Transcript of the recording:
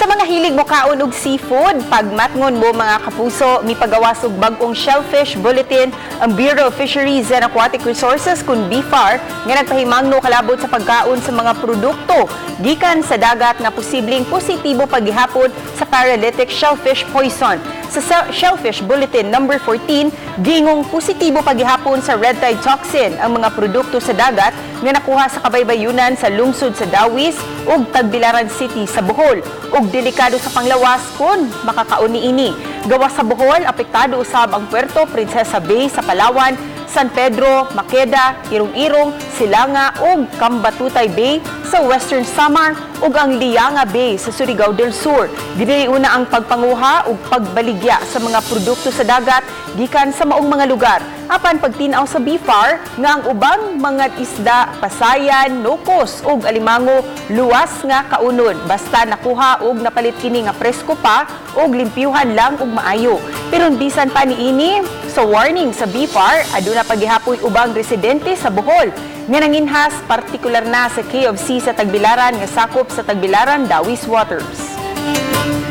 Sa mga hilig mo kaon og seafood, pagmatngon mo mga kapuso, mipagawas og bag-ong shellfish bulletin ang Bureau of Fisheries and Aquatic Resources kun BFAR nga nagpahimangno kalabot sa pagkaon sa mga produkto gikan sa dagat nga posibleng positibo paghihapon sa paralytic shellfish poison. Sa Shellfish Bulletin number 14, gingong positibo paghihapon sa red tide toxin ang mga produkto sa dagat nga nakuha sa kabaybayunan sa lungsod sa Dawis ug Tagbilaran City sa Bohol ug delikado sa panglawas kun makakaon niini. Gawas sa Bohol, apektado usab ang Puerto Princesa Bay sa Palawan, San Pedro, Maqueda, Irong-Irong, Silanga ug Cambatutay Bay sa Western Samar ug ang Lianga Bay sa Surigao del Sur. Dili una ang pagpanguha ug pagbaligya sa mga produkto sa dagat gikan sa maong mga lugar. Apan pagtin-aw sa BFAR nga ang ubang mga isda, pasayan, nokos ug alimango luwas nga kaunon basta nakuha ug napalit kini nga presko pa ug limpyuhan lang ug maayo. Pero bisan pa niini sa warning sa BFAR, aduna paghihapoy ubang residente sa Bohol nga nanginhas partikular na sa K of C sa Tagbilaran nga sakop sa Tagbilaran Dawis Waters.